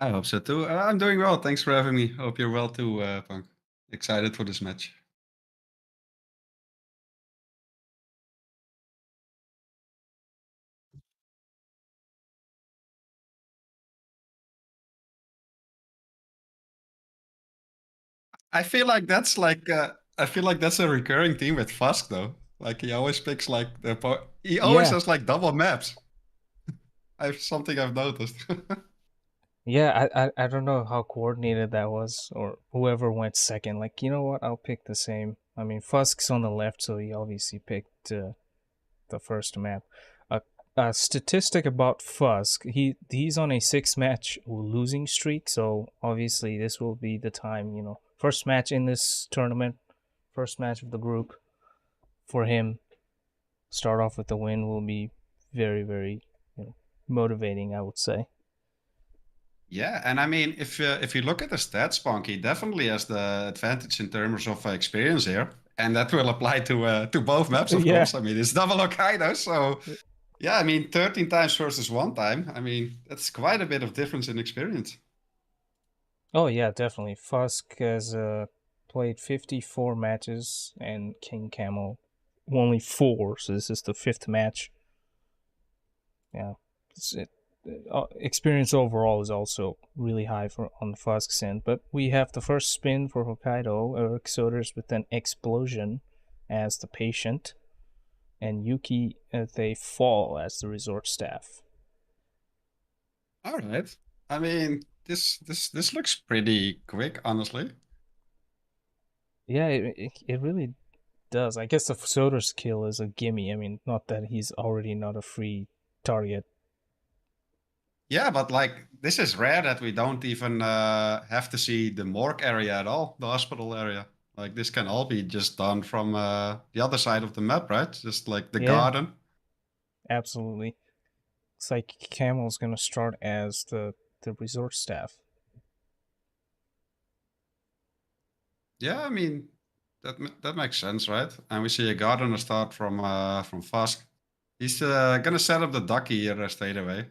I hope so too. I'm doing well. Thanks for having me. Hope you're well too, Punk. Excited for this match. I feel like that's a recurring theme with Fuzk though. Like he always picks like he always Yeah, has like double maps. Something I've noticed. yeah. I don't know how coordinated that was, or whoever went second. Like, you know what? I'll pick the same. I mean, Fusk's on the left, so he obviously picked the first map. A statistic about Fusk: he's on a six-match losing streak, so obviously this will be the time. First match in this tournament, first match of the group for him. Start off with the win will be very, very, motivating, I would say. Yeah, and I mean, if you look at the stats, Punk, he definitely has the advantage in terms of experience here, and that will apply to both maps, of Yeah. course. I mean, it's double Hokkaido, so yeah. I mean, 13 times versus one time. I mean, that's quite a bit of difference in experience. Oh yeah, definitely. Fuzk has played 54 matches and Kingcamel only four, so this is the fifth match. Yeah, experience overall is also really high for on Fuzk's end. But we have the first spin for Hokkaido, Eric Soders with an explosion as the patient, and Yuki they fall as the resort staff. All right. I mean, this looks pretty quick, honestly. Yeah, it really does. I guess the Soder's kill is a gimme. I mean, not that he's already not a free target. Yeah, but like this is rare that we don't even have to see the morgue area at all, the hospital area. Like this can all be just done from the other side of the map, right? Just like the Yeah, garden. absolutely. It's like Camel's gonna start as the resort staff. Yeah, I mean that makes sense, right? And we see a gardener start from Fuzk. He's gonna set up the ducky here straight away.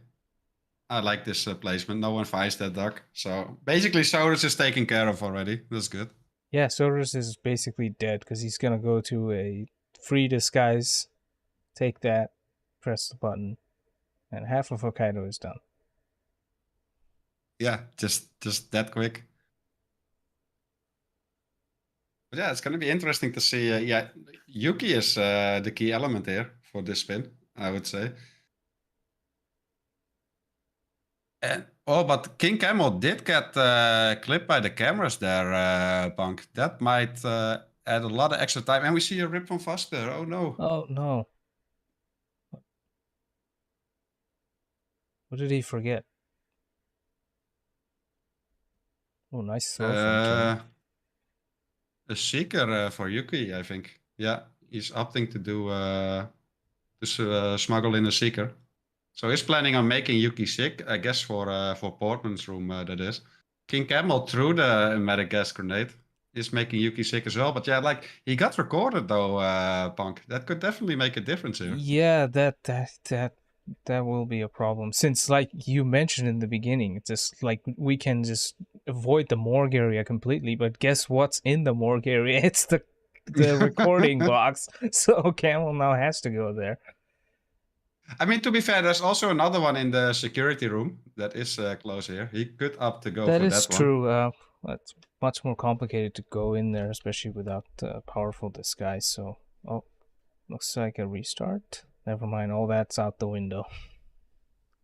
I like this placement. No one finds that duck. So basically, Saurus is taken care of already. That's good. Yeah, Soders is basically dead because he's gonna go to a free disguise, take that, press the button, and half of Hokkaido is done. Yeah, just that quick. But yeah, it's going to be interesting to see. Yeah, Yuki is the key element here for this spin, I would say. And oh, but Kingcamel did get clipped by the cameras there, Punk. That might add a lot of extra time. And we see a rip from Fuzk there. Oh no. Oh no! What did he forget? Oh, nice throw from King. Uh, a seeker for Yuki, I think. Yeah, he's opting to do smuggle in a seeker. So he's planning on making Yuki sick, I guess for Portman's room, that is. Kingcamel threw the medic gas grenade. Is making Yuki sick as well. But yeah, like he got recorded though, Punk. That could definitely make a difference here. Yeah, that will be a problem since, like you mentioned in the beginning, it's just like we can just avoid the morgue area completely. But guess what's in the morgue area? It's the recording box. So Camel now has to go there. I mean, to be fair, there's also another one in the security room that is close here. He could opt to go That for is that one. true. It's much more complicated to go in there, especially without powerful disguise. So, oh, looks like a restart. Never mind, all that's out the window.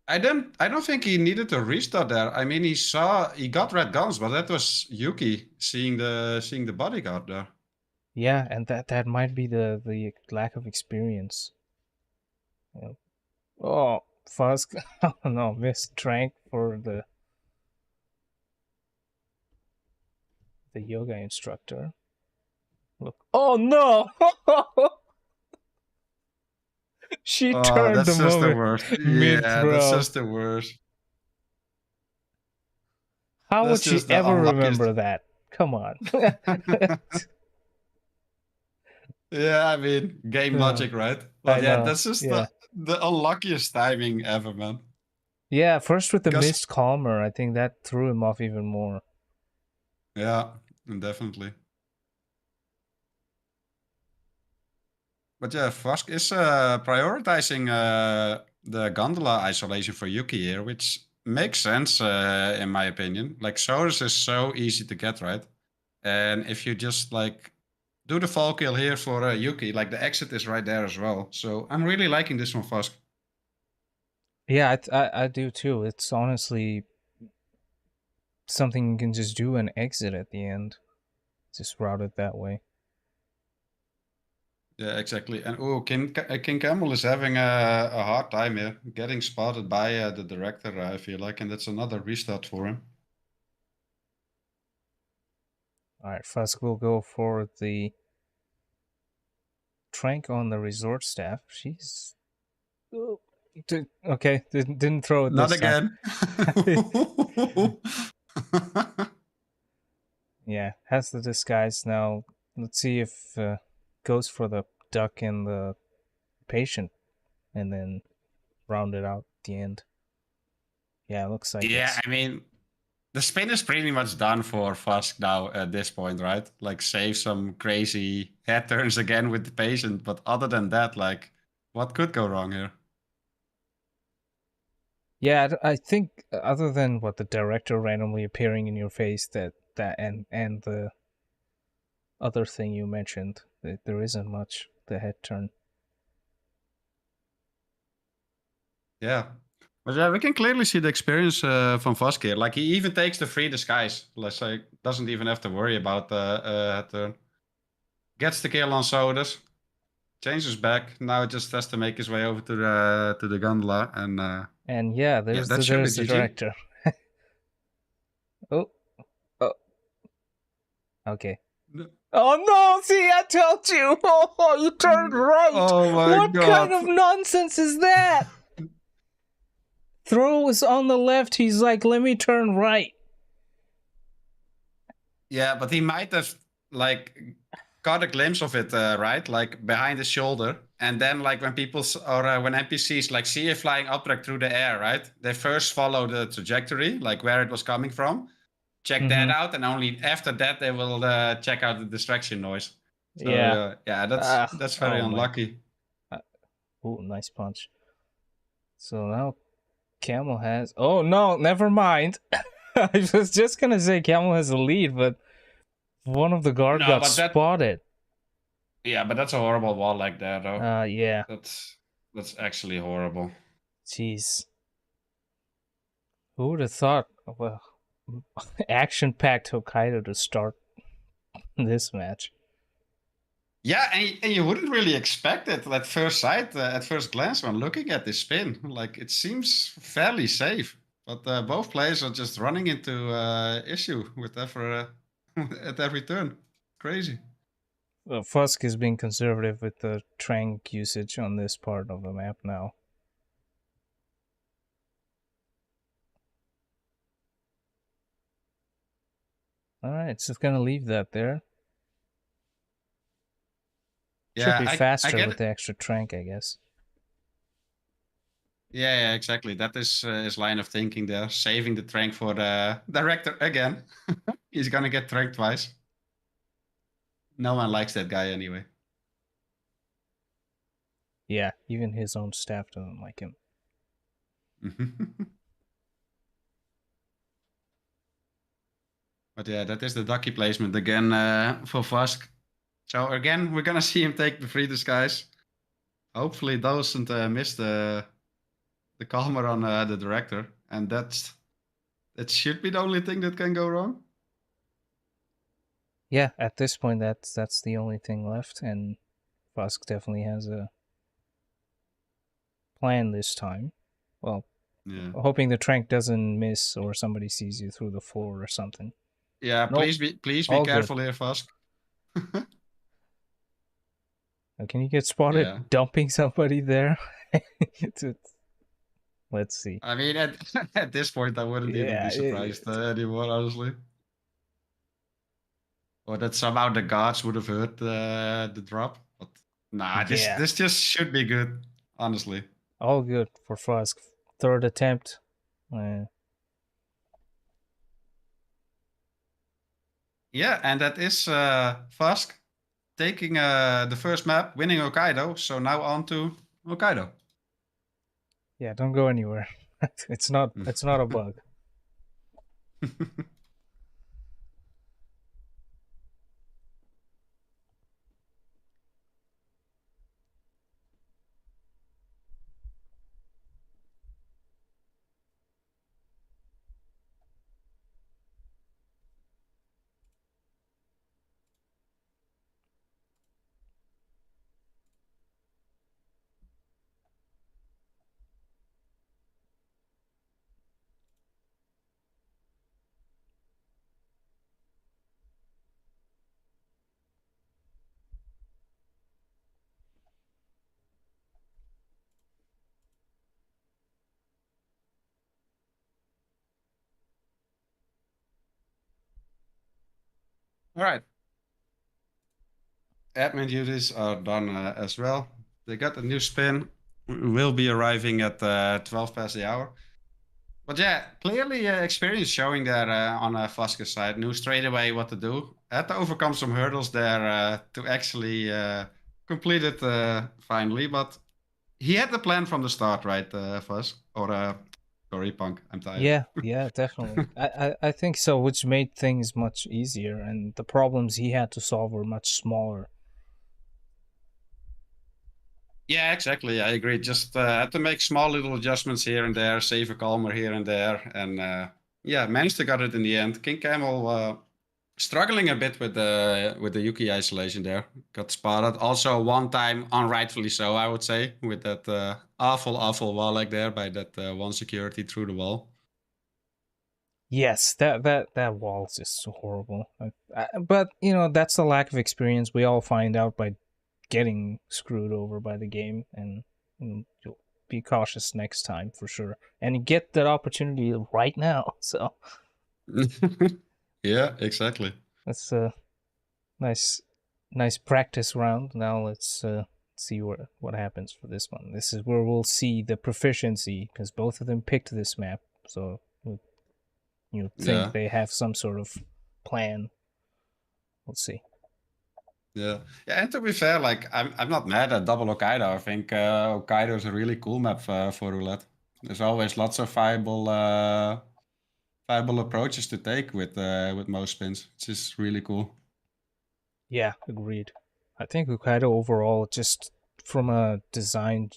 I don't think he needed to restart there. I mean, he got red guns, but that was Yuki seeing the bodyguard there. Yeah, and that might be the lack of experience. Yeah. Oh, Fuzk. Oh no, missed trank for the yoga instructor. Look. Oh no! She Oh, turned the that's just the moment worst. mid Yeah, that's throw. just the worst. How would That's she just the ever unluckiest. remember that? Come on. Yeah, I mean, game Uh, logic, right? I But yeah, know. that's just Yeah. the unluckiest timing ever, man. Yeah, first with the Because missed calmer, I think that threw him off even more. yeah, definitely. But yeah, Fuzk is prioritizing the gondola isolation for Yuki here, which makes sense in my opinion. Like Sodus is so easy to get, right? And if you just like do the fall kill here for Yuki, like the exit is right there as well. So I'm really liking this from Fuzk. Yeah, I do too. It's honestly something you can just do and exit at the end. Just route it that way. Yeah, exactly. And Kingcamel is having a hard time here, getting spotted by the director, I feel like, and that's another restart for him. Alright, Fuzk will go for the Trank on the resort staff. She's. Okay, didn't throw it Not this time. again. Yeah, has the disguise now. Let's see if goes for the duck and the patient, and then round it out at the end. Yeah, it looks like Yeah, it's. I mean, the spin is pretty much done for Fuzk now at this point, right? Like, save some crazy head turns again with the patient, but other than that, like, what could go wrong here? Yeah, I think other than what the director randomly appearing in your face, that and the other thing you mentioned, there isn't much the head turn. Yeah. But yeah, we can clearly see the experience from Fuzk here. Like, he even takes the free disguise. Let's say, doesn't even have to worry about the head turn. Gets the kill on Sodas. Changes back. Now it just has to make his way over to the gondola. And yeah, Yeah, there's that should be the GG. director. Oh, oh, okay. No. Oh no! See, I told you. Oh, you turned right. Oh my What god. kind of nonsense is that? Throw was on the left. He's like, let me turn right. Yeah, but he might have like got a glimpse of it, right? Like behind his shoulder, and then like when people when NPCs like see a flying object through the air, right? They first follow the trajectory, like where it was coming from, check that out, and only after that they will check out the distraction noise. So Yeah. yeah, that's very Oh my. unlucky. Ooh, nice punch. So now Camel has. Oh no, never mind. I was just gonna say Camel has a lead, but one of the guard No, got but spotted. but that's a horrible wall like that, though. Yeah. That's actually horrible. Jeez. Who would have thought of a action-packed Hokkaido to start this match? Yeah, and you wouldn't really expect it at first sight, at first glance when looking at this spin. Like, it seems fairly safe, but both players are just running into issue with at every turn. Crazy. Fuzk is being conservative with the Trank usage on this part of the map now. Alright, so it's gonna leave that there. Should Yeah, be I faster get with it. the extra Trank, I guess. Yeah, exactly. That is his line of thinking there. Saving the trank for the director again. He's gonna get tranked twice. No one likes that guy anyway. Yeah, even his own staff doesn't like him. But yeah, that is the ducky placement again for Fuzk. So again, we're gonna see him take the free disguise. Hopefully, doesn't miss the calmer on the director, and that should be the only thing that can go wrong. Yeah, at this point, that's the only thing left, and Fuzk definitely has a plan this time. Well, Yeah, hoping the Trank doesn't miss or somebody sees you through the floor or something. yeah. Nope, Please be all good. careful here, Fuzk. Can you get spotted Yeah. dumping somebody there? Let's see. I mean, at this point, I wouldn't even be Yeah, surprised anymore, honestly. Or that somehow the guards would have heard the drop. But nah, yeah, this just should be good, honestly. all good for Fuzk. Third attempt, Yeah, and that is Fuzk taking the first map, winning Hokkaido. So now on to Hokkaido. Yeah, don't go anywhere. It's not a bug. All right. Admin duties are done as well. They got a new spin. Will be arriving at 12 past the hour. But yeah, clearly experience showing there on Fuzk's side. Knew straight away what to do. Had to overcome some hurdles there to actually complete it finally. But he had the plan from the start, right, Fuzz? Or sorry, Punk. I'm tired. Yeah, definitely. I think so, which made things much easier, and the problems he had to solve were much smaller. Yeah, exactly. I agree. Just had to make small little adjustments here and there, save a calmer here and there, and yeah, managed to get it in the end. Kingcamel struggling a bit with the Yuki isolation there. Got spotted. Also one time, unrightfully so, I would say, with that awful wall leg there by that one security through the wall. Yes, that wall is just so horrible. But you know, that's the lack of experience. We all find out by getting screwed over by the game, and you'll be cautious next time for sure. And you get that opportunity right now, so Yeah, exactly. that's a nice practice round. Now let's see what happens for this one. This is where we'll see the proficiency because both of them picked this map, so you think Yeah. they have some sort of plan. We'll see. Yeah, yeah, and to be fair, like I'm not mad at double Hokkaido. I think Hokkaido is a really cool map for roulette. There's always lots of viable approaches to take with most spins, which is really cool. Yeah, agreed. I think Hokkaido overall, just from a design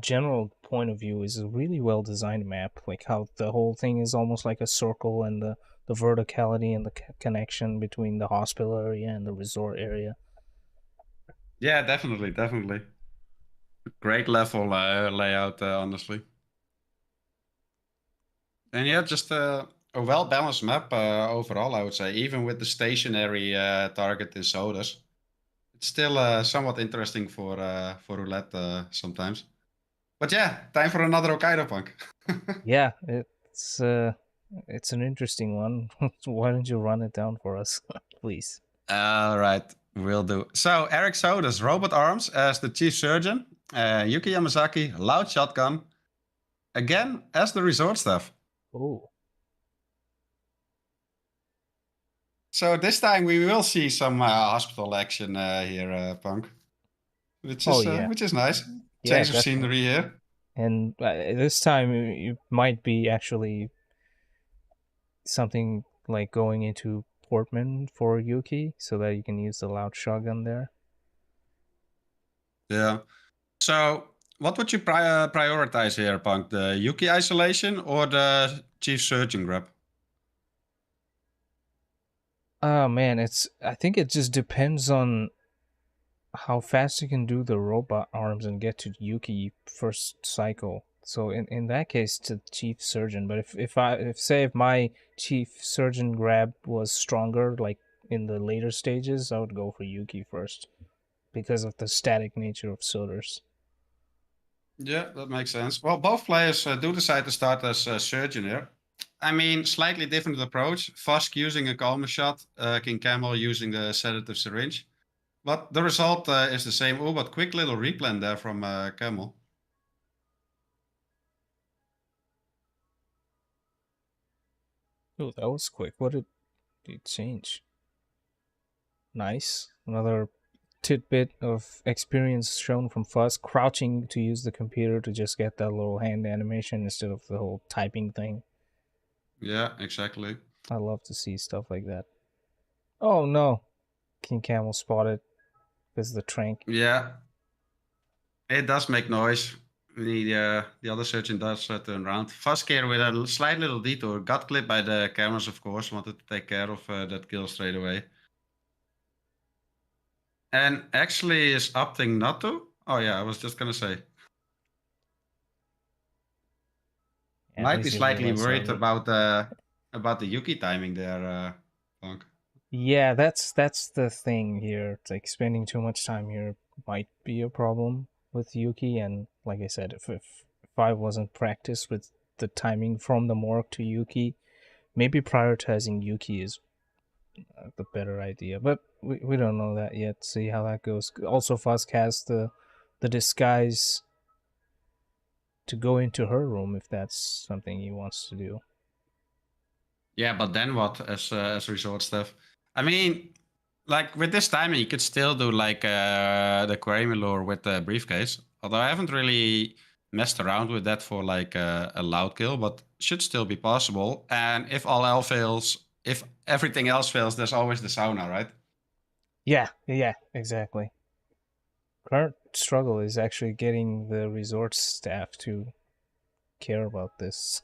general point of view, is a really well designed map. Like how the whole thing is almost like a circle, and the verticality and the connection between the hospital area and the resort area. Yeah, definitely. Great level layout, honestly. And yeah, just a well balanced map overall, I would say. Even with the stationary target in sodas, it's still somewhat interesting for roulette sometimes. But yeah, time for another Hokkaido punk. Yeah, it's an interesting one. Why don't you run it down for us, please? All right, will do. So Eric Soda's robot arms as the chief surgeon, Yuki Yamazaki loud shotgun, again as the resort staff. Oh, So this time we will see some hospital action here, Punk, oh yeah, which is nice. yeah, Change of definitely. scenery here. And this time it might be actually something like going into Portman for Yuki so that you can use the loud shotgun there. Yeah. So what would you prioritize here, Punk? The Yuki isolation or the chief surgeon grab? Oh man, I think it just depends on how fast you can do the robot arms and get to Yuki first cycle. So in that case, to chief surgeon. But if my chief surgeon grab was stronger, like in the later stages, I would go for Yuki first because of the static nature of Soders. Yeah, that makes sense. Well, both players do decide to start as surgeon here. I mean, slightly different approach. Fuzk using a calmer shot, Kingcamel using the sedative syringe. But the result is the same. Oh, but quick little replan there from Camel. Oh, that was quick. What did it change? Nice. Another tidbit of experience shown from Fuzz, crouching to use the computer to just get that little hand animation instead of the whole typing thing. Yeah, exactly. I love to see stuff like that. Oh no, Kingcamel spotted because of the trank. Yeah, it does make noise. The other surgeon does turn around. Fuzk here with a slight little detour. Got clipped by the cameras, of course. Wanted to take care of that kill straight away. And actually is opting not to. Oh yeah, I was just gonna say. At Might be least you slightly realized worried early. about the Yuki timing there, Funk. Yeah, that's the thing here. It's like spending too much time here might be a problem with Yuki, and like I said, if I wasn't practiced with the timing from the morgue to Yuki, maybe prioritizing Yuki is the better idea. But we don't know that yet. See how that goes. Also, Fuzk has the disguise to go into her room if that's something he wants to do. Yeah, but then what as resort stuff? I mean, like with this timing, you could still do like the Querimilor with the briefcase. Although I haven't really messed around with that for like a loud kill, but should still be possible. And if all else fails, if everything else fails, there's always the sauna, right? Yeah, exactly. Current struggle is actually getting the resort staff to care about this.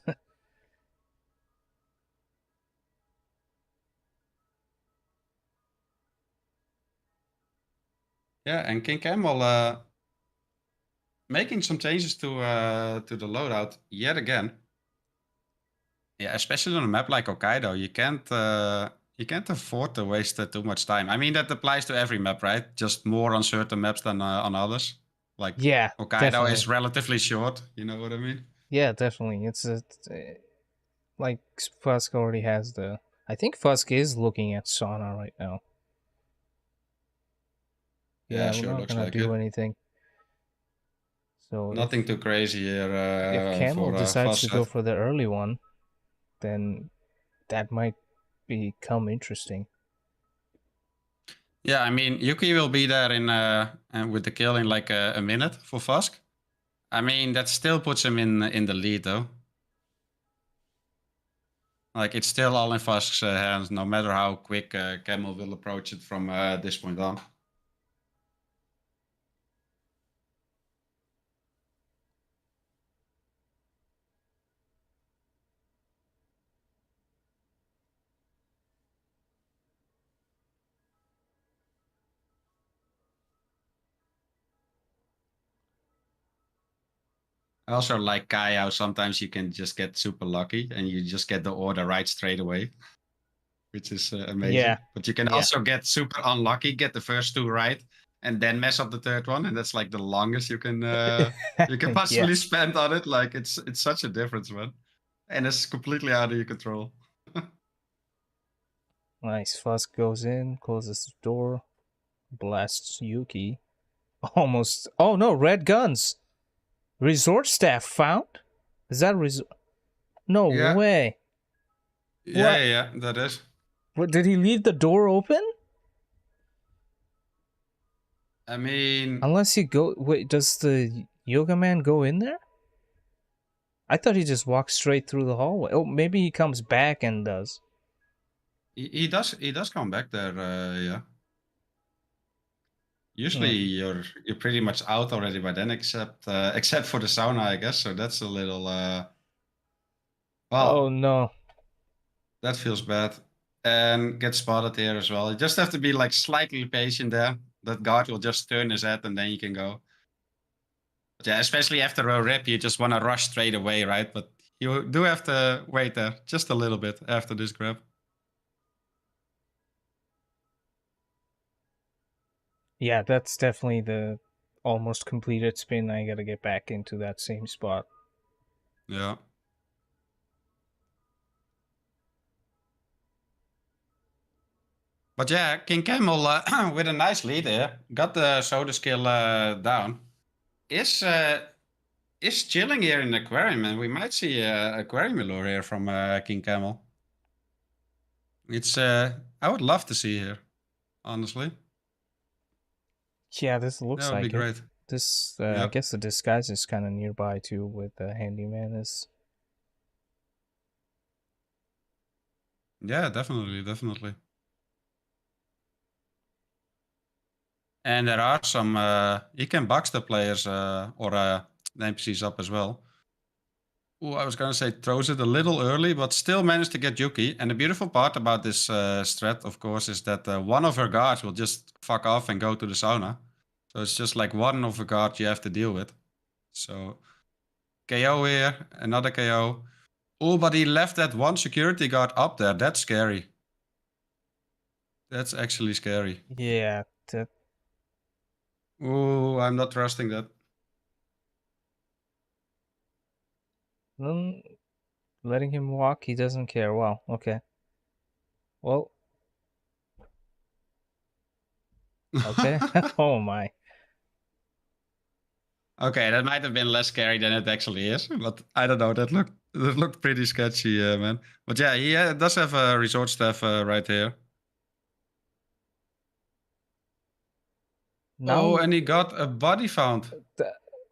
Yeah, and Kingcamel making some changes to the loadout yet again. Yeah, especially on a map like Hokkaido, you can't afford to waste too much time. I mean that applies to every map, right? Just more on certain maps than on others. Like Yeah, Hokkaido definitely. is relatively short. You know what I mean? Yeah, definitely. Like Fuzk already has the. I think Fuzk is looking at sauna right now. Yeah, Yeah, we're sure, not looks gonna like do it. anything. So Nothing too crazy here if Camel for decides to go Fuzz. for the early one, then that might become interesting. Yeah, I mean Yuki will be there in with the kill in like a minute for Fusk. I mean that still puts him in the lead though. Like it's still all in Fusk's hands, no matter how quick Camel will approach it from this point on. I also like Kai how sometimes you can just get super lucky and you just get the order right straight away, which is Yeah, amazing. But you can yeah, also get super unlucky, get the first two right, and then mess up the third one, and that's like the longest you can yeah. possibly spend on it. Like it's such a difference, man, and it's completely out of your control. Nice. Fuzz goes in, closes the door, blasts Yuki. Almost. Oh no, red guns. Resort staff found? Is that resort? No Yeah, way. What? yeah, that is. What? Did he leave the door open? I mean, Unless he go. Wait, does the yoga man go in there? I thought he just walked straight through the hallway. Oh, maybe he comes back and does. he does come back there. Yeah. Usually Hmm. you're pretty much out already by then, except for the sauna, I guess. So that's a little Oh well, no. that feels bad. And get spotted here as well. You just have to be like slightly patient there. That guard will just turn his head and then you can go. But yeah, especially after a rip, you just want to rush straight away, right? But you do have to wait there just a little bit after this grab. Yeah, that's definitely the almost completed spin. I gotta get back into that same spot. Yeah. But yeah, Kingcamel with a nice lead here. Got the soda skill down. Is chilling here in the aquarium, and we might see aquarium lure here from Kingcamel. It's I would love to see here, honestly. Yeah, this That looks would be like it. great. This, I Yep. guess the disguise is kind of nearby too, with the handyman is. Yeah, definitely, definitely. And there are some you can box the players or the NPCs up as well. Ooh, I was gonna say throws it a little early, but still managed to get Yuki. And the beautiful part about this strat, of course, is that one of her guards will just fuck off and go to the sauna. So it's just like one of a guard you have to deal with. So KO here, another KO. Oh, but he left that one security guard up there. That's scary. That's actually scary. Yeah, that, Oh, I'm not trusting that. letting him walk, he doesn't care. Wow, okay. Well, okay. Oh my. Okay, that might have been less scary than it actually is, but I don't know. That looked pretty sketchy, man. But yeah, he does have a resort staff right here. Now, Oh, and he got a body found.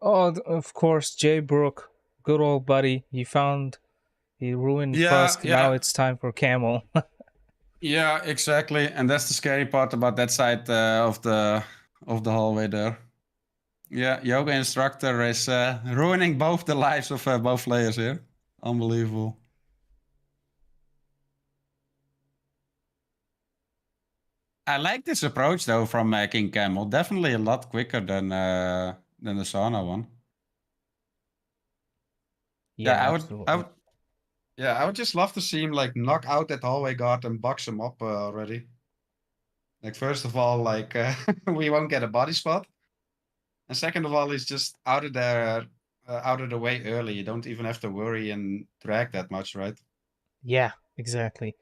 of course, Jay Brook, good old buddy. He ruined Yeah, Fuzk. Now yeah, it's time for Camel. yeah, exactly. And that's the scary part about that side of the hallway there. Yeah, yoga instructor is ruining both the lives of both players here. Unbelievable. I like this approach though from Kingcamel. Definitely a lot quicker than the sauna one. Yeah, Yeah, absolutely. I would just love to see him like knock out that hallway guard and box him up already. Like first of all, like we won't get a body spot, and second of all, he's just out of there, out of the way early. You don't even have to worry and drag that much, right? Yeah, exactly.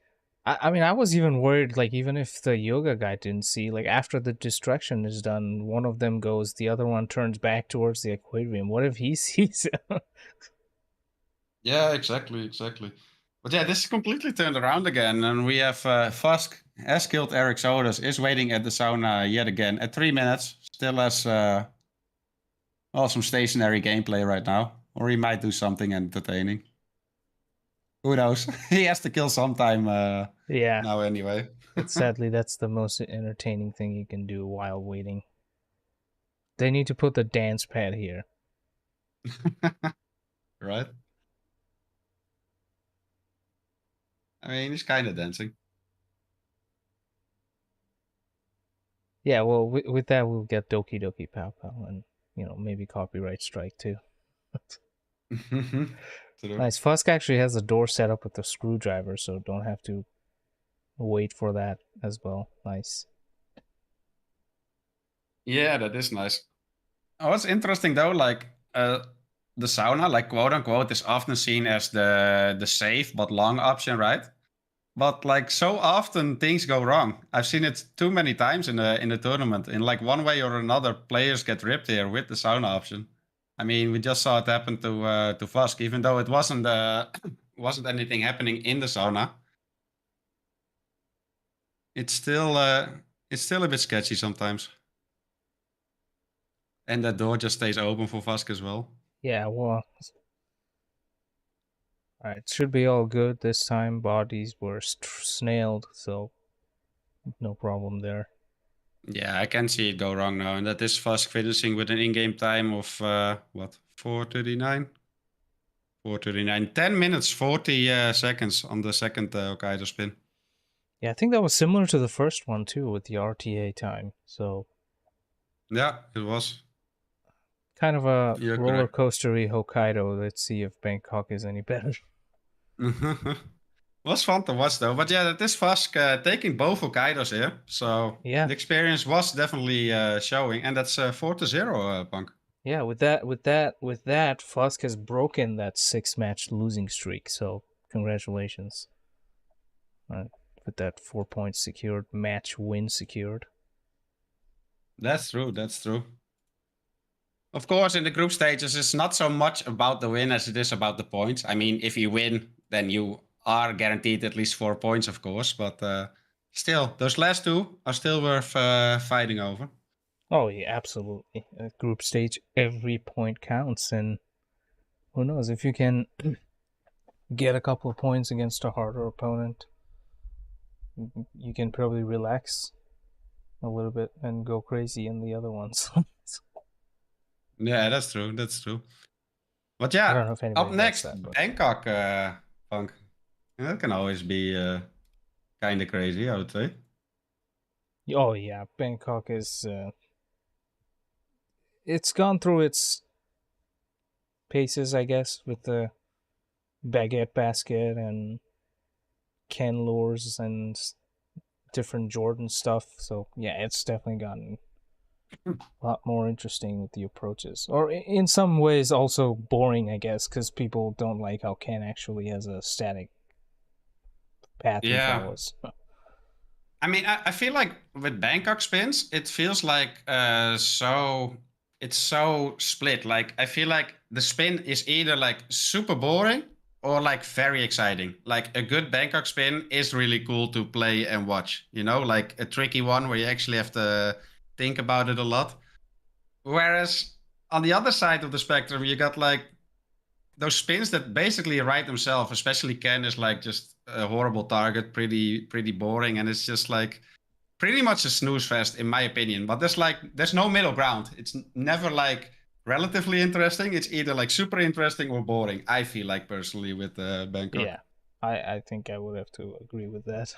I mean, I was even worried, like, even if the yoga guy didn't see, like, after the destruction is done, one of them goes, the other one turns back towards the aquarium. What if he sees him? Yeah, exactly, exactly. But yeah, this is completely turned around again, and we have Fuzk has killed Eric Sodas, is waiting at the sauna yet again at 3 minutes. Still has well, some stationary gameplay right now, or he might do something entertaining. Who knows? He has to kill sometime Yeah, now anyway. but sadly, that's the most entertaining thing you can do while waiting. They need to put the dance pad here. Right? I mean, he's kind of dancing. Yeah, well, with that, we'll get Doki Doki Pow Pow and, maybe copyright strike too. True. Nice. Fuzk actually has the door set up with a screwdriver, so don't have to wait for that as well. Nice. Yeah, that is nice. Oh, what's interesting though, like the sauna, like quote unquote, is often seen as the safe but long option, right? But like so often things go wrong. I've seen it too many times in the tournament. In like one way or another, players get ripped here with the sauna option. I mean, we just saw it happen to Fuzk, even though it wasn't wasn't anything happening in the sauna. It's still it's still a bit sketchy sometimes. And that door just stays open for Fuzk as well. Yeah, well, alright, should be all good this time. Bodies were snailed, so no problem there. Yeah, I can see it go wrong now, and that is Fuzk finishing with an in-game time of what 4:39. 4:39, 10 minutes 40 seconds on the second Hokkaido spin. Yeah, I think that was similar to the first one too, with the RTA time. So Yeah, it was. kind of a You're roller correct. coastery Hokkaido. Let's see if Bangkok is any better. Was fun to watch though, but yeah, that is Fuzk taking both Hokkaidos here, so Yeah, the experience was definitely showing, and that's 4-0, Punk. yeah. With that, Fuzk has broken that 6-match losing streak. So congratulations. With that 4 points secured, match win secured. That's true. That's true. Of course, in the group stages, it's not so much about the win as it is about the points. I mean, if you win, then you are guaranteed at least 4 points, of course, but still, those last two are still worth fighting over. Oh yeah, absolutely. Group stage, every point counts, and who knows if you can get a couple of points against a harder opponent, you can probably relax a little bit and go crazy in the other ones. Yeah, that's true. That's true. But I yeah, don't know if anybody up does next, that, but Bangkok, Punk. That can always be kind of crazy, I would say. oh yeah, Bangkok is it's gone through its paces, I guess, with the baguette basket and Ken lures and different Jordan stuff. So yeah, it's definitely gotten a lot more interesting with the approaches, or in some ways also boring, I guess, because people don't like how Ken actually has a static path he Yeah. follows. I mean, I feel like with Bangkok spins, it feels like it's so split. Like I feel like the spin is either like super boring or like very exciting. Like a good Bangkok spin is really cool to play and watch. You know, like a tricky one where you actually have to think about it a lot. Whereas on the other side of the spectrum, you got like those spins that basically write themselves. Especially Ken is like just a horrible target, pretty boring, and it's just like pretty much a snooze fest in my opinion. But there's no middle ground. It's never like relatively interesting. It's either like super interesting or boring. I feel like personally with Bangkok. Yeah, I think I would have to agree with that.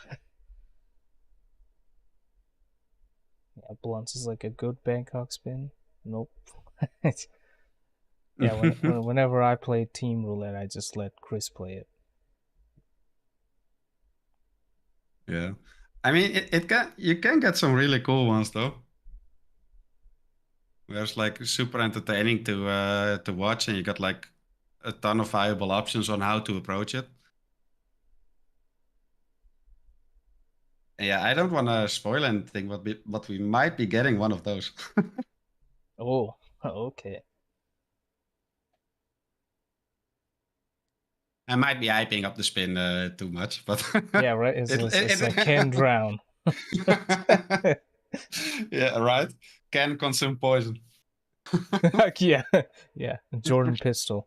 Yeah, Blunts is like a good Bangkok spin. Nope. Yeah, whenever I play Team Roulette, I just let Chris play it. Yeah, I mean you can get some really cool ones though. Where's like super entertaining to watch, and you got like a ton of viable options on how to approach it. Yeah, I don't want to spoil anything, but we might be getting one of those. Oh, okay. I might be hyping up the spin too much, but Yeah, right. It's like can drown. Yeah, right. Can consume poison. Yeah, yeah. Jordan pistol.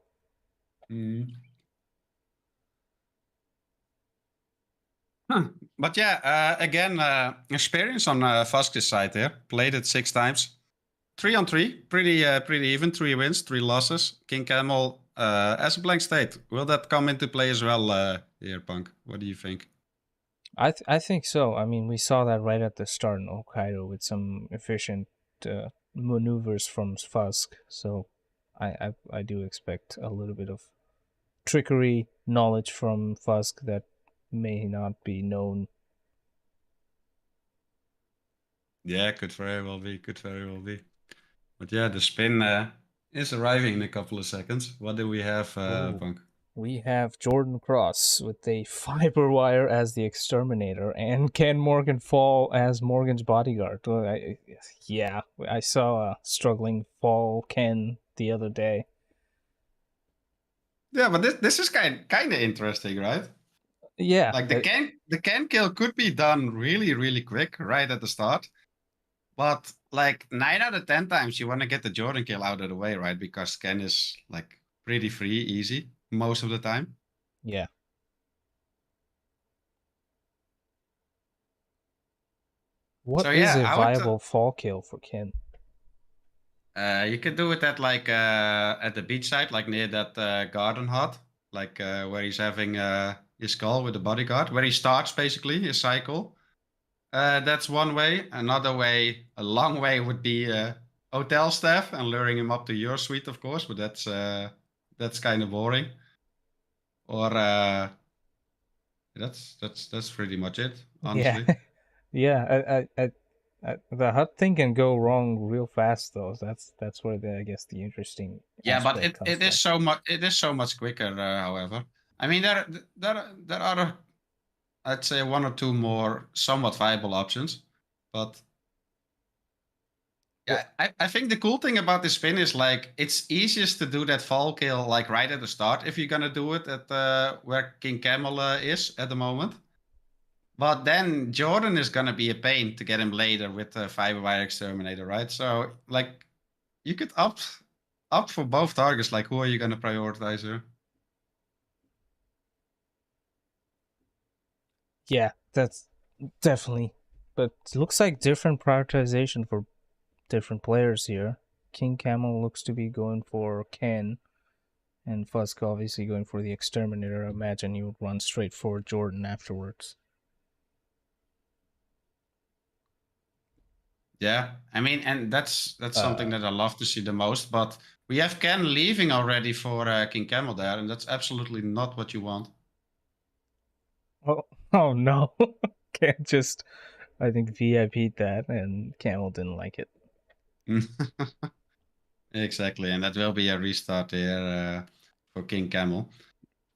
Mm. Huh. But yeah, again, experience on Fuzk's side here. Played it 6 times. 3-on-3, pretty even. 3 wins, 3 losses. Kingcamel as a blank state. Will that come into play as well here, Punk? What do you think? I think so. I mean, we saw that right at the start in Hokkaido with some efficient maneuvers from Fuzk. So I do expect a little bit of trickery knowledge from Fuzk that may not be known. Yeah, could very well be. Could very well be. But yeah, the spin is arriving in a couple of seconds. What do we have, Punk? We have Jordan Cross with a fiber wire as the exterminator and Ken Morgan-Fall as Morgan's bodyguard. Yeah, I saw a struggling Fall Ken the other day. Yeah, but this is kind of interesting, right? Yeah, Like the can kill could be done really quick right at the start, but like 9 out of 10 times you want to get the Jordan kill out of the way, right? Because Ken is like pretty free, easy most of the time. Yeah. What So is yeah, a I would. viable fall kill for Ken? You can do it at like at the beach side, like near that garden hut, like where he's having his call with the bodyguard, where he starts basically his cycle. That's one way. Another way, a long way, would be hotel staff and luring him up to your suite, of course. But that's kind of boring. Or that's pretty much it, Yeah. honestly. Yeah, the hut thing can go wrong real fast though. That's where I guess the interesting Yeah, but aspect comes it from. is so much. It is so much quicker. However, I mean there are I'd say 1 or 2 more somewhat viable options, but Yeah, I think the cool thing about this spin is like it's easiest to do that fall kill like right at the start if you're gonna do it at where Kingcamel is at the moment. But then Jordan is gonna be a pain to get him later with the Fiberwire Exterminator, right? So like you could opt for both targets. Like who are you gonna prioritize here? Yeah, that's definitely. But it looks like different prioritization for different players here. Kingcamel looks to be going for Ken, and Fuzk obviously going for the Exterminator. I imagine he would run straight for Jordan afterwards. Yeah, I mean, and that's something that I love to see the most. But we have Ken leaving already for Kingcamel there, and that's absolutely not what you want. Oh no. Can't just, I think VIP'd that, and Camel didn't like it. Exactly, and that will be a restart here for Kingcamel.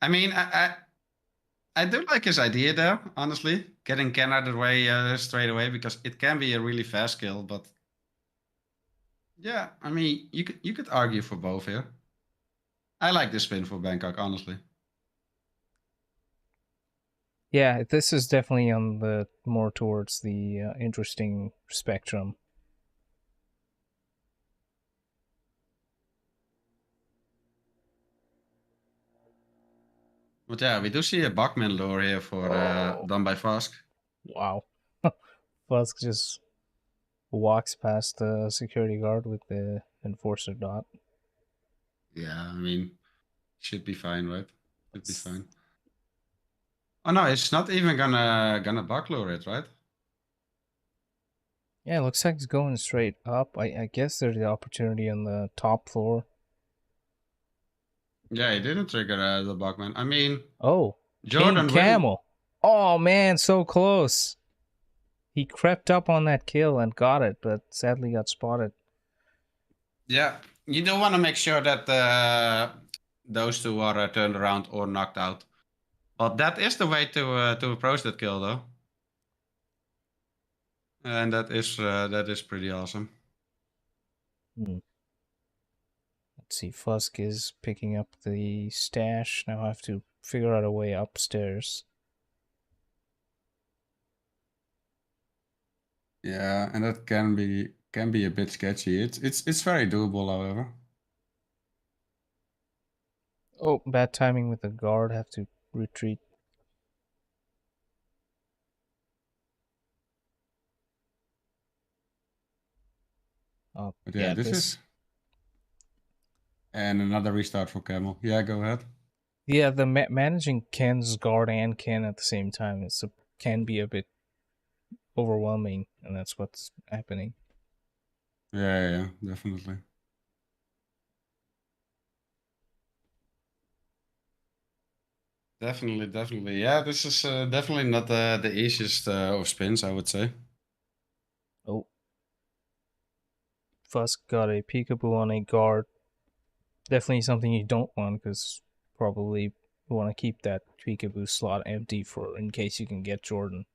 I mean, I do like his idea there, honestly, getting Ken out of the way straight away because it can be a really fast kill. But yeah, I mean, you could argue for both here. I like this spin for Bangkok, honestly. Yeah, this is definitely on the more towards the interesting spectrum. But yeah, we do see a Bachman lure here for done by Fuzk. Wow. Fuzk just walks past the security guard with the enforcer dot. Yeah, I mean, should be fine, right? Should be fine. Oh no, it's not even gonna buck lure it, right? Yeah, it looks like it's going straight up. I guess there's the opportunity on the top floor. Yeah, he didn't trigger the Bachman. I mean, Oh, Jordan will. Kingcamel. Oh man, so close. He crept up on that kill and got it, but sadly got spotted. Yeah, you do want to make sure that those two are turned around or knocked out. But that is the way to approach that kill, though, and that is pretty awesome. Let's see, Fuzk is picking up the stash. Now I have to figure out a way upstairs. Yeah, and that can be a bit sketchy. It's very doable, however. Oh, bad timing with the guard. Have to retreat. Oh, But yeah, this is and another restart for Camel. Yeah, go ahead. Yeah, the managing Ken's guard and Ken at the same time can be a bit overwhelming, and that's what's happening. Yeah, definitely. Definitely. Yeah, this is definitely not the easiest of spins, I would say. Oh, Fuzk got a peekaboo on a guard. Definitely something you don't want, because probably you want to keep that peekaboo slot empty for in case you can get Jordan.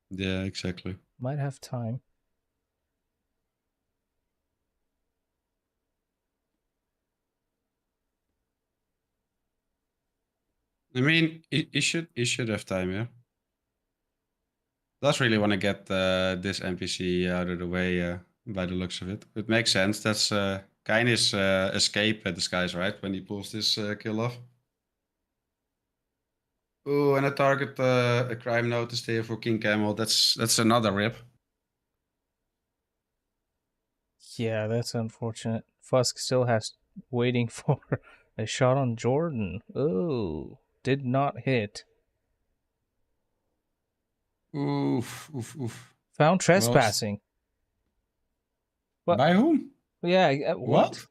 Yeah, exactly. Might have time. I mean, you should have time, yeah. Does really want to get this NPC out of the way by the looks of it. It makes sense. That's Kainis escape disguise, right? When he pulls this kill off. Oh, and a target a crime notice here for Kingcamel. That's another rip. Yeah, that's unfortunate. Fusk still has waiting for a shot on Jordan. Oh, did not hit. Oof. Found trespassing. Well, by whom? Yeah, what?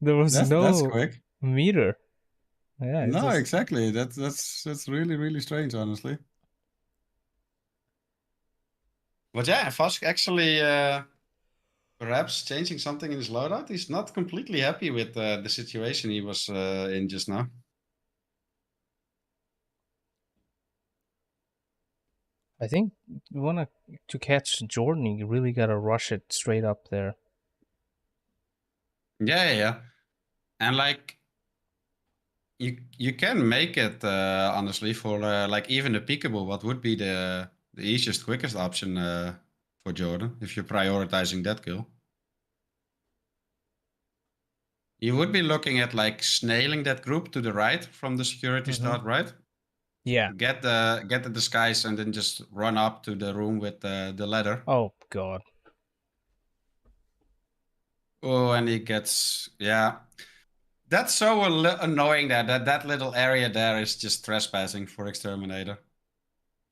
There was that's no quick. meter. Yeah, No, just... exactly. That's really strange, honestly. But yeah, Fuzk actually perhaps changing something in his loadout. He's not completely happy with the situation he was in just now. I think you want to catch Jordan, you really gotta rush it straight up there. Yeah. And like you can make it honestly for like even the peekaboo. What would be the easiest, quickest option for Jordan if you're prioritizing that kill? You would be looking at like snailing that group to the right from the security start, right? Yeah. Get the disguise and then just run up to the room with the ladder. Oh god. Oh, and he gets That's so annoying that little area there is just trespassing for Exterminator.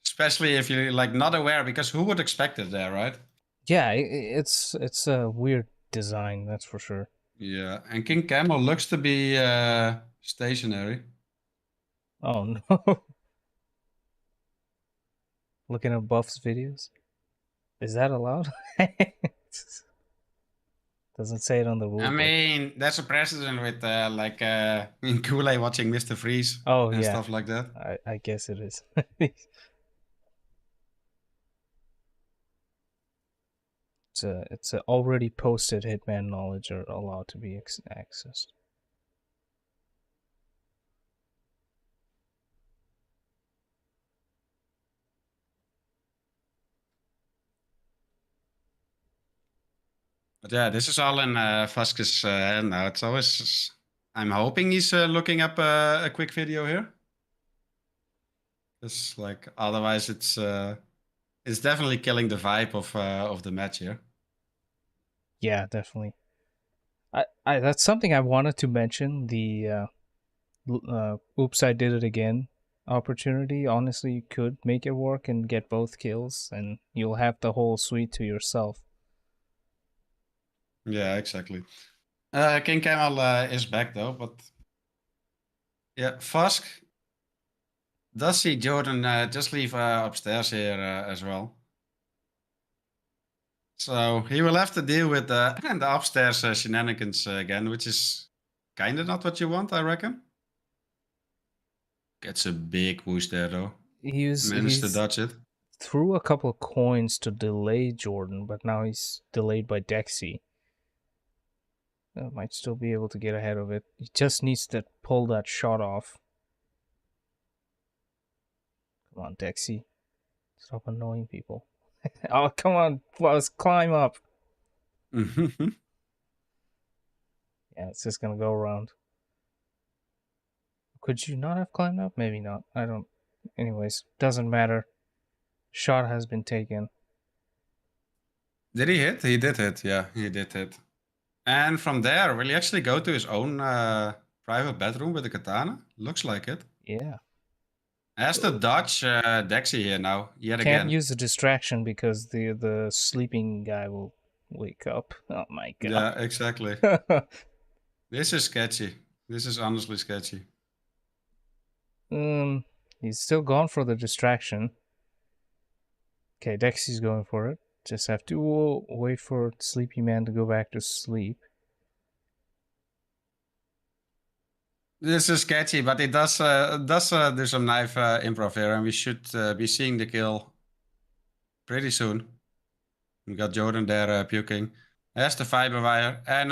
Especially if you're like not aware, because who would expect it there, right? Yeah, it's a weird design, that's for sure. Yeah, and Kingcamel looks to be stationary. Oh no. Looking at Buff's videos? Is that allowed? Doesn't say it on the I rule book. mean, there's a precedent with like Kool-Aid watching Mr. Freeze Oh and yeah, stuff like that. I guess it is. It's a already posted Hitman knowledge are allowed to be accessed. But yeah, this is all in Fuzk's hand now. It's always. I'm hoping he's looking up a quick video here. Because like otherwise, it's definitely killing the vibe of the match here. Yeah, definitely. I that's something I wanted to mention. The oops, I did it again opportunity. Honestly, you could make it work and get both kills, and you'll have the whole suite to yourself. Yeah, exactly. Kingcamel is back though, but yeah, Fuzk does see Jordan just leave upstairs here as well. So he will have to deal with the upstairs shenanigans again, which is kind of not what you want, I reckon. Gets a big whoosh there though. Managed to He's dodge it. threw a couple of coins to delay Jordan, but now he's delayed by Dexy. Might still be able to get ahead of it. He just needs to pull that shot off. Come on, Dexy. Stop annoying people. Oh, come on. Let's climb up. Mhm. Yeah, it's just gonna go around. Could you not have climbed up? Maybe not. I don't. Anyways, doesn't matter. Shot has been taken. Did he hit? He did hit. Yeah, he did hit. And from there, will he actually go to his own private bedroom with a katana? Looks like it. Yeah. Has to dodge Dexy here now, yet Can't again. use the distraction because the sleeping guy will wake up. Oh my god. Yeah, exactly. This is sketchy. This is honestly sketchy. He's still gone for the distraction. Okay, Dexy's going for it. Just have to wait for Sleepy Man to go back to sleep. This is sketchy, but it does do some knife improv here, and we should be seeing the kill pretty soon. We got Jordan there puking. There's the fiber wire, and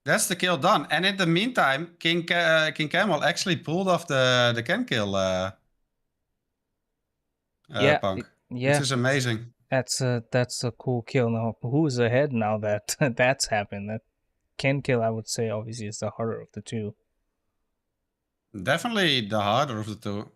that's the kill done. And in the meantime, Kingcamel actually pulled off the can kill punk, which is amazing. That's a cool kill. Now, who's ahead now that that's happened? That Ken kill, I would say, obviously is the harder of the two. Definitely the harder of the two.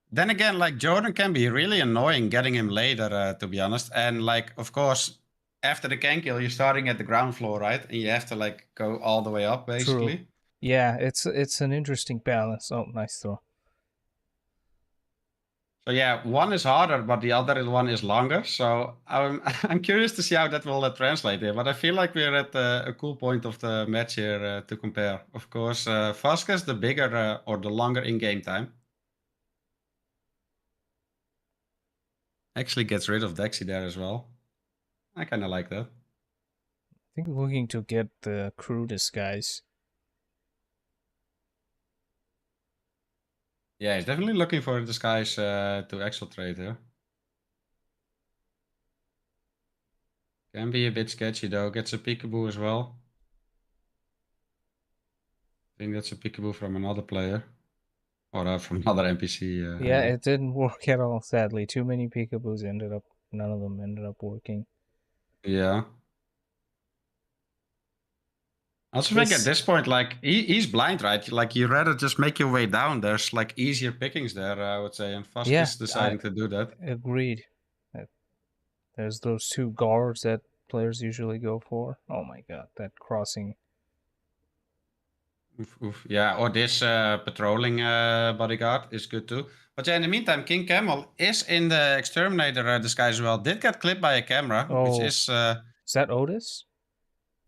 Then again, like Jordan can be really annoying getting him later, to be honest. And like, of course, after the can kill, you're starting at the ground floor, right? And you have to like go all the way up, basically. True. Yeah, it's an interesting balance. Oh, nice throw. So yeah, one is harder, but the other one is longer. So I'm I'm curious to see how that will translate here. But I feel like we're at a cool point of the match here to compare. Of course, Fuzk has the bigger or the longer in-game time. Actually gets rid of Dexy there as well. I kind of like that. I think looking to get the crew disguise. Yeah, he's definitely looking for this guy's to exfiltrate here. Can be a bit sketchy though. Gets a peekaboo as well. I think that's a peekaboo from another player. Or from another NPC. Yeah, it didn't work at all, sadly. Too many peekaboos none of them ended up working. Yeah. I also think at this point, like, he's blind, right? Like, you rather just make your way down. There's, like, easier pickings there, I would say. And Fuzk Yeah, is deciding to do that. agreed. There's those two guards that players usually go for. Oh my god, that crossing. Oof, oof. Yeah, or this patrolling bodyguard is good too. But yeah, in the meantime, Kingcamel is in the exterminator disguise as well. Did get clipped by a camera, which Oh, is is that Otis?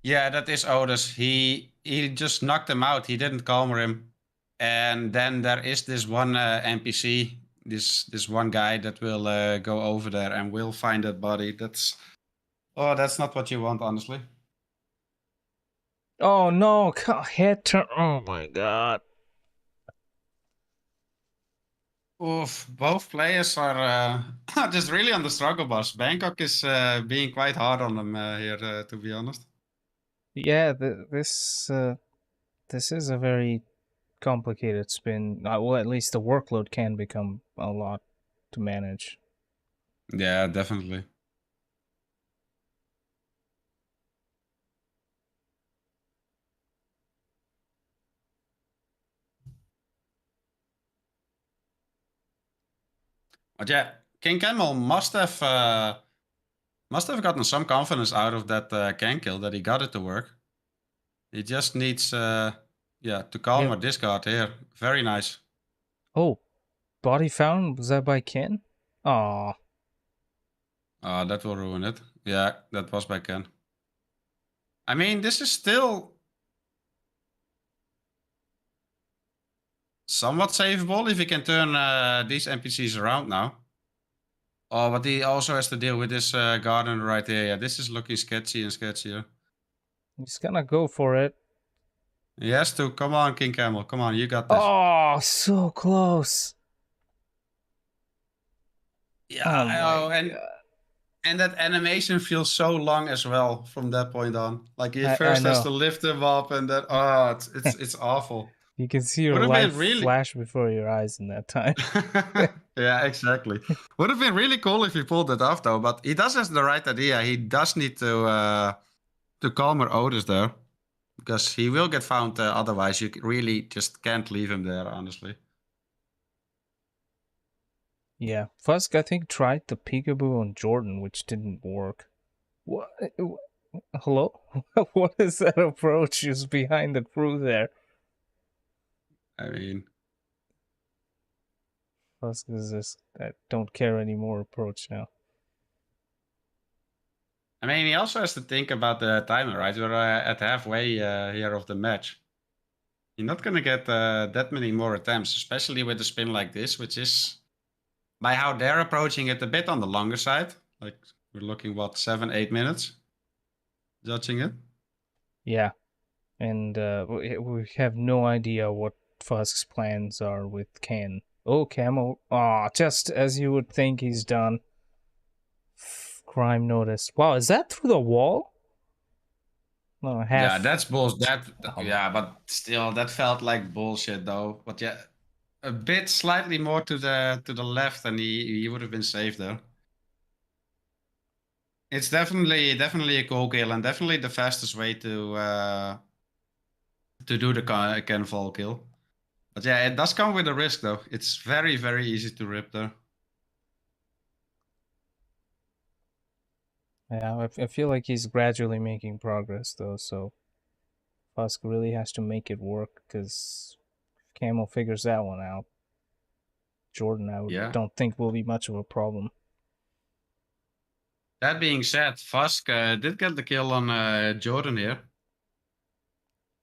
yeah, that is Otis. He just knocked him out. He didn't calmer him. And then there is this one NPC, this one guy that will go over there and will find that body. That's not what you want, honestly. Oh no, head turn. Oh my god. Oof, both players are just really on the struggle bus. Bangkok is being quite hard on them here, to be honest. Yeah, this is a very complicated spin. Well, at least the workload can become a lot to manage. Yeah, definitely. But yeah, Kingcamel must have gotten some confidence out of that can kill that he got it to work. He just needs to calmer Yep. this guard here. Very nice. Oh, body found? Was that by Ken? Aw. That will ruin it. Yeah, that was by Ken. I mean, this is still somewhat savable if he can turn these NPCs around now. Oh, but he also has to deal with this garden right here. Yeah, this is looking sketchy and sketchier. He's gonna go for it. He has to. Come on, Kingcamel. Come on, you got this. Oh, so close. Yeah, Oh I my know, god. and that animation feels so long as well from that point on. Like he I first has to know. lift him up, and then it's awful. You can see your Would have been life really. flash before your eyes in that time. Yeah, exactly. Would have been really cool if he pulled it off though. But he does have the right idea. He does need to calmer Otis there, because he will get found otherwise. You really just can't leave him there, honestly. Yeah, Fuzk I think tried the peekaboo on Jordan, which didn't work. What? Hello? What is that approach? Just behind the crew there. I mean, Fuzk is this I don't care anymore approach now. he also has to think about the timer, right? We're at halfway here of the match. You're not gonna get that many more attempts, especially with a spin like this, which is, by how they're approaching it, a bit on the longer side. Like, we're looking, what, 7-8 minutes? Judging it? Yeah, and we have no idea what Fuzk's plans are with Ken. Oh, Camel. Ah, just as you would think he's done. Crime notice. Wow, is that through the wall? No, half. Yeah, that's bullshit. Oh Yeah, but still, that felt like bullshit though. But yeah, a bit slightly more to the left, and he would have been safe there. It's definitely a cool kill, and definitely the fastest way to do the canval kill. But yeah, it does come with a risk though. It's very easy to rip there. Yeah, I feel like he's gradually making progress though, so Fuzk really has to make it work because if Camel figures that one out, Jordan don't think will be much of a problem. That being said, Fuzk did get the kill on Jordan here.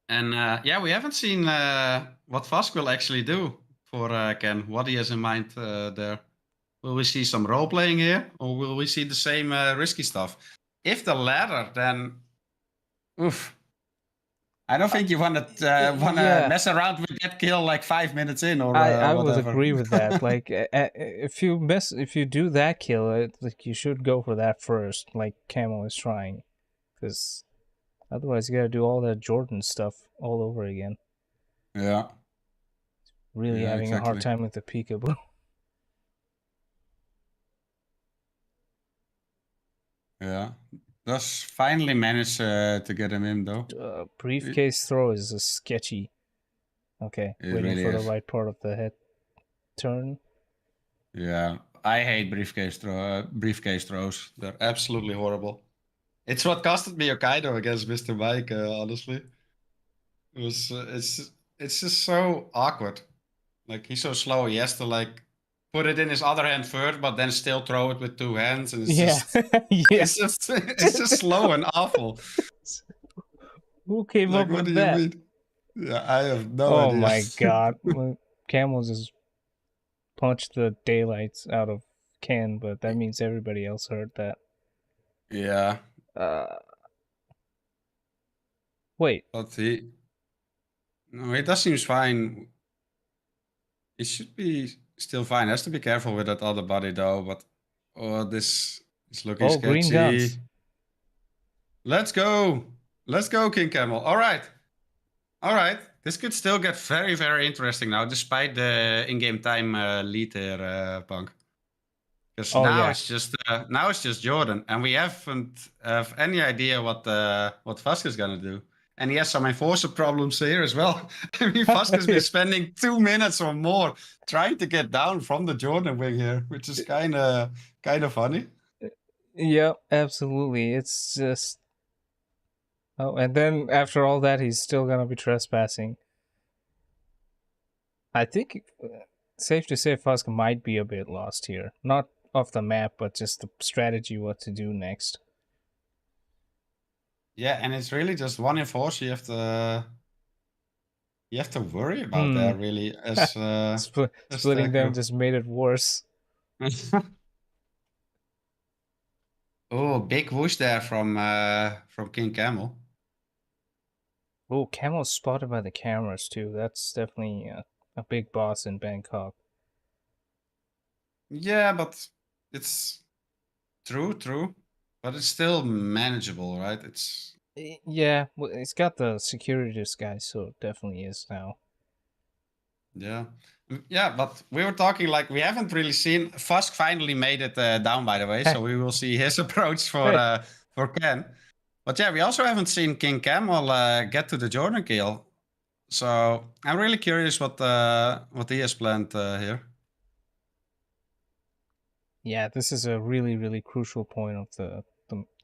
And yeah, we haven't seen what Fuzk will actually do for Ken, what he has in mind there. Will we see some role playing here, or will we see the same risky stuff? If the latter, then oof. I don't think you wanna Yeah, mess around with that kill like 5 minutes in or I would whatever. agree with that. Like, if you do that kill, like you should go for that first, like Camel is trying, because otherwise you gotta do all that Jordan stuff all over again. Yeah, Really yeah, having a hard exactly. time with the peekaboo. Yeah, does finally manage to get him in though. It, Briefcase throw is a sketchy. Okay, it waiting really for the is. right part of the head turn. Yeah, I hate briefcase throws. They're absolutely horrible. It's what costed me Hokkaido against Mr. Mike. Honestly, it was. It's just so awkward. Like he's so slow. He has to like put it in his other hand first, but then still throw it with two hands, and it's Yeah, just yeah. it's just slow and awful. Who came Like, up what do with you that? mean? Yeah, I have no Oh idea. my god. Well, Camel just punched the daylights out of Ken, but that means everybody else heard that. Yeah, Uh, wait. but he no, it does seems fine. He should be still fine. Has to be careful with that other body though. But oh, this is looking Oh, green guns. sketchy. Let's go, Kingcamel. All right, all right. This could still get very, very interesting now, despite the in-game time lead here, Punk. Because Oh yeah. now it's just Jordan, and we haven't have any idea what Fuzk is gonna do. And he has some enforcer problems here as well. I mean, Fuzk has been spending 2 minutes or more trying to get down from the Jordan wing here, which is kind of funny. Yep, absolutely. It's just. Oh, and then after all that, he's still gonna be trespassing. I think safe to say Fuzk might be a bit lost here. Not off the map, but just the strategy what to do next. Yeah, and it's really just one enforcer you have to worry about Hmm. there really as Splitting them tackle. just made it worse. Oh, big whoosh there from King Camel. Oh, Camel's spotted by the cameras too. That's definitely a big boss in Bangkok. Yeah, but it's true, but it's still manageable, right? It's Yeah, well, it's got the security disguise, so it definitely is now. yeah, yeah. But we were talking like we haven't really seen. Fuzk finally made it down, by the way, so we will see his approach Hey, for Ken. But yeah, we also haven't seen King Camel get to the Jordan kill, so I'm really curious what he has planned here. yeah, this is a really, really crucial point of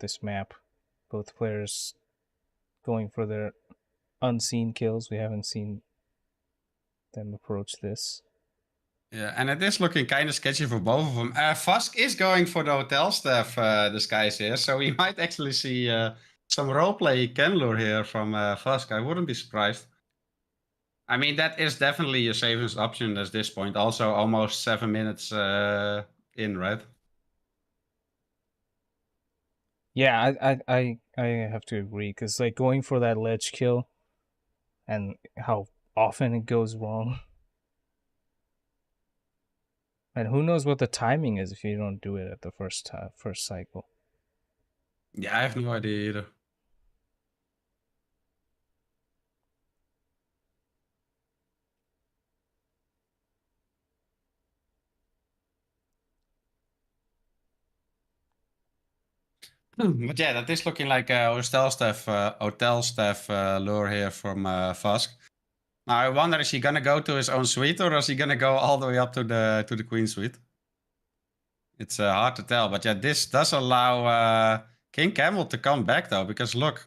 this map. Both players going for their unseen kills. We haven't seen them approach this. Yeah, and it is looking kind of sketchy for both of them. Fuzk is going for the hotel staff disguise here, so we might actually see some roleplay Ken lure here from Fuzk. I wouldn't be surprised. I mean, that is definitely a savings option at this point. Also, almost 7 minutes in, right? Yeah, I have to agree because like going for that ledge kill and how often it goes wrong. And who knows what the timing is if you don't do it at the first cycle. Yeah, I have no idea either. But yeah, that is looking like a hotel staff lure here from Fuzk. Now I wonder, is he gonna go to his own suite or is he gonna go all the way up to the Queen suite? It's hard to tell, but yeah, this does allow Kingcamel to come back though, because look,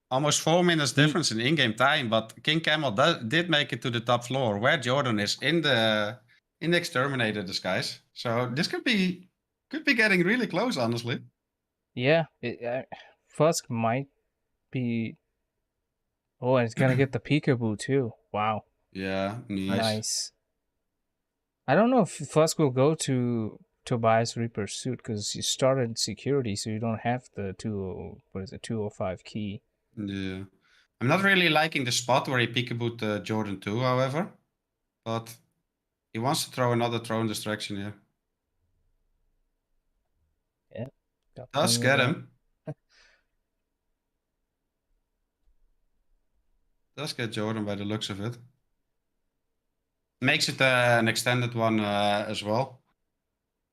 almost 4 minutes He difference in-game time, but Kingcamel did make it to the top floor where Jordan is in the exterminator disguise. So this could be getting really close, honestly. Yeah, Fuzk might be. Oh, and it's gonna get the peekaboo too. Wow, Yeah, nice. nice. I don't know if Fuzk will go to Tobias Reaper's suit because you started security, so you don't have the 205 key. Yeah. I'm not really liking the spot where he peekabooed the Jordan 2, however. But he wants to throw another throne distraction here. Yeah. Does get him. Does get Jordan by the looks of it. Makes it an extended one as well.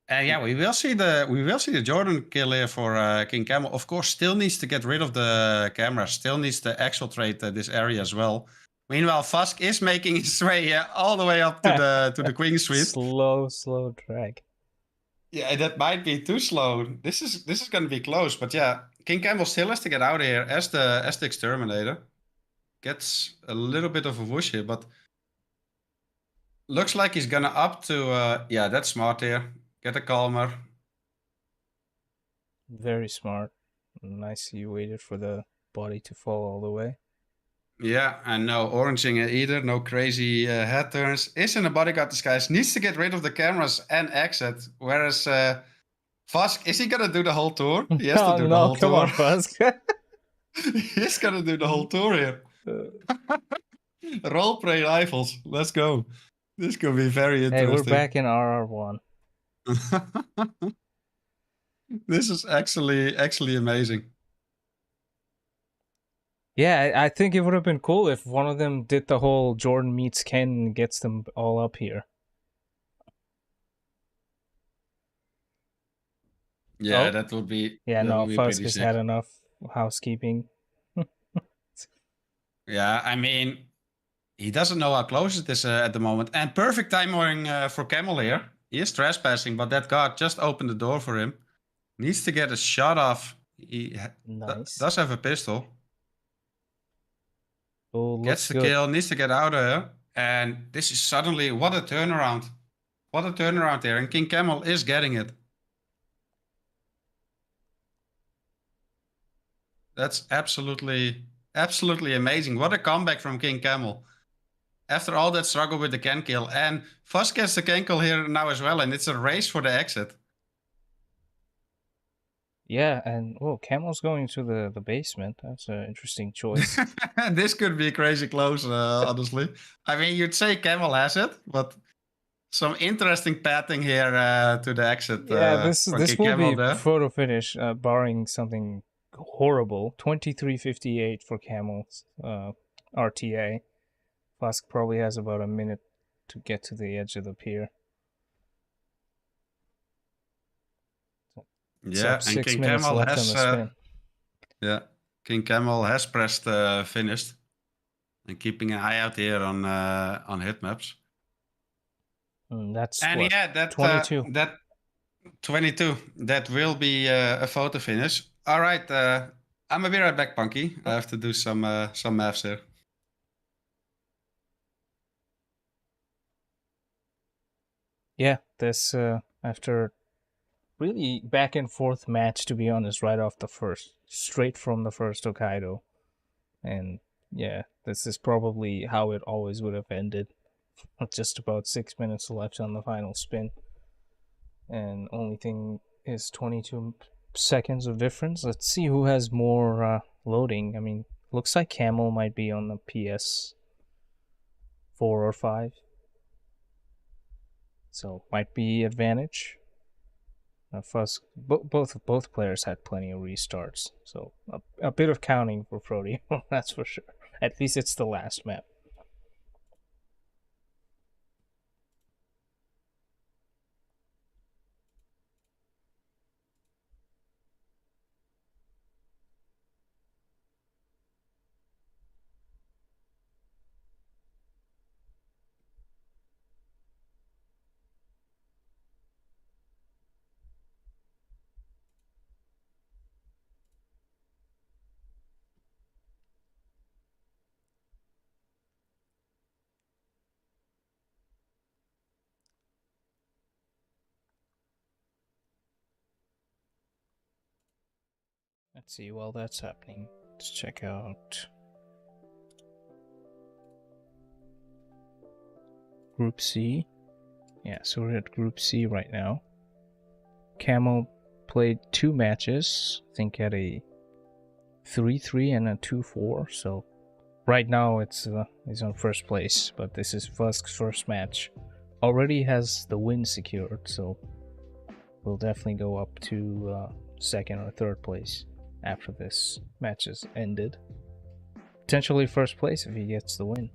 And yeah, we will see the Jordan kill here for Kingcamel. Of course, still needs to get rid of the camera. Still needs to exfiltrate this area as well. Meanwhile, Fuzk is making his way all the way up to the Queen Suite. Slow drag. Yeah, that might be too slow. This is going to be close, but yeah, Kingcamel still has to get out of here as the exterminator. Gets a little bit of a whoosh here, but looks like he's gonna up to yeah, that's smart here. Get a calmer. Very smart. Nice you waited for the body to fall all the way. Yeah, and no oranging either. No crazy head turns. Is in a bodyguard disguise. Needs to get rid of the cameras and exit. Whereas Fuzk, is he gonna do the whole tour? He has to do the whole come tour. on, Fuzk. He's gonna do the whole tour here. Role play rifles. Let's go. This could be very interesting. Hey, we're back in RR1. This is actually amazing. Yeah, I think it would have been cool if one of them did the whole Jordan meets Ken and gets them all up here. Yeah, Oh. that would be. Yeah, that no, would be Fuzk pretty has sick. had enough housekeeping. Yeah, I mean, he doesn't know how close it is at the moment. And perfect timing for Camel here. He is trespassing, but that guard just opened the door for him. Needs to get a shot off. He Nice. does have a pistol. Oh, Gets the good. kill, needs to get out of here. And this is suddenly, what a turnaround. What a turnaround here. And Kingcamel is getting it. That's absolutely amazing. What a comeback from Kingcamel. After all that struggle with the can kill. And Fuzk gets the can kill here now as well. And it's a race for the exit. Yeah, and Camel's going to the basement. That's an interesting choice. This could be crazy close, honestly. I mean, you'd say Camel has it, but some interesting pathing here to the exit. Yeah, this will be there. photo finish, barring something horrible. 23:58 for Camel's RTA. Fuzk probably has about a minute to get to the edge of the pier. Yeah, and Kingcamel has yeah, Kingcamel has pressed finished, and keeping an eye out here on hit maps. That's and what, yeah, that 22. That 22. That will be a photo finish. All right, I'm gonna be right back, Punky. I have to do some maths here. Yeah, this after really back and forth match, to be honest, right off the first, straight from the first Hokkaido. And yeah, this is probably how it always would have ended. Just about 6 minutes left on the final spin. And only thing is 22 seconds of difference. Let's see who has more loading. I mean, looks like Camel might be on the PS 4 or 5. So might be advantage. Fuzk, both players had plenty of restarts, so a bit of counting for Frody, that's for sure. At least it's the last map. Let's see, while that's happening, let's check out Group C. Yeah, so we're at Group C right now. Camel played 2 matches, I think at a 3-3 and a 2-4, so Right now, he's on first place, but this is Fuzk's first match. Already has the win secured, so we'll definitely go up to second or third place after this match is ended. Potentially first place if he gets the win.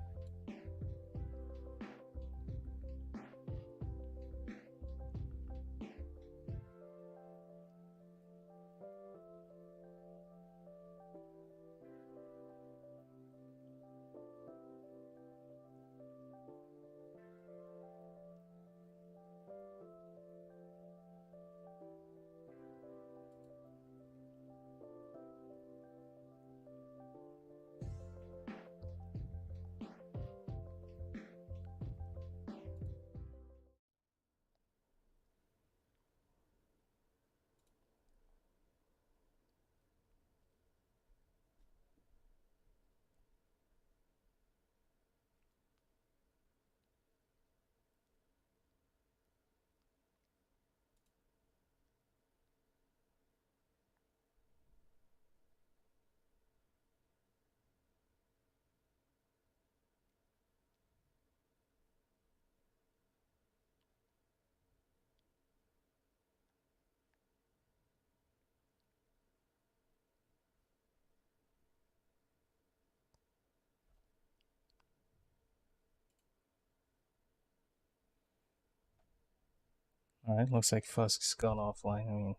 Alright, looks like Fuzk's gone offline. I mean,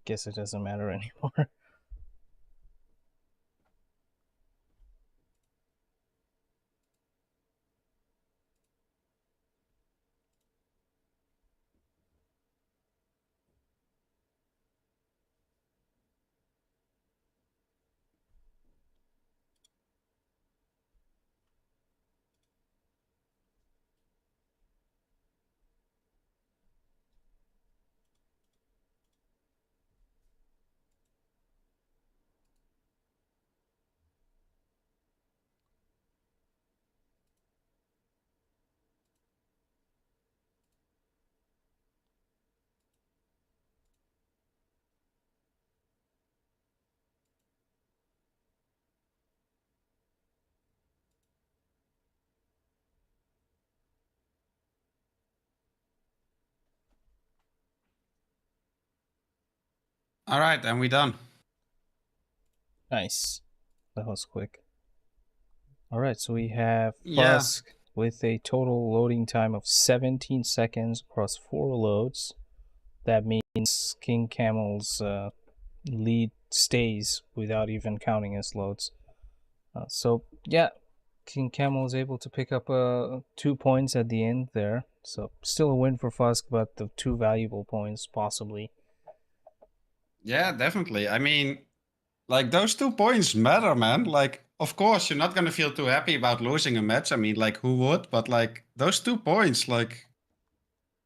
guess it doesn't matter anymore. All right, and we done. Nice. That was quick. Alright, so we have Yeah. Fuzk with a total loading time of 17 seconds across 4 loads. That means Kingcamel's lead stays without even counting his loads. So, yeah, Kingcamel is able to pick up 2 points at the end there. So, still a win for Fuzk, but the 2 valuable points, possibly. Yeah, definitely. I mean, like those 2 points matter, man. Like, of course, you're not gonna feel too happy about losing a match. I mean, like, who would? But like those 2 points, like,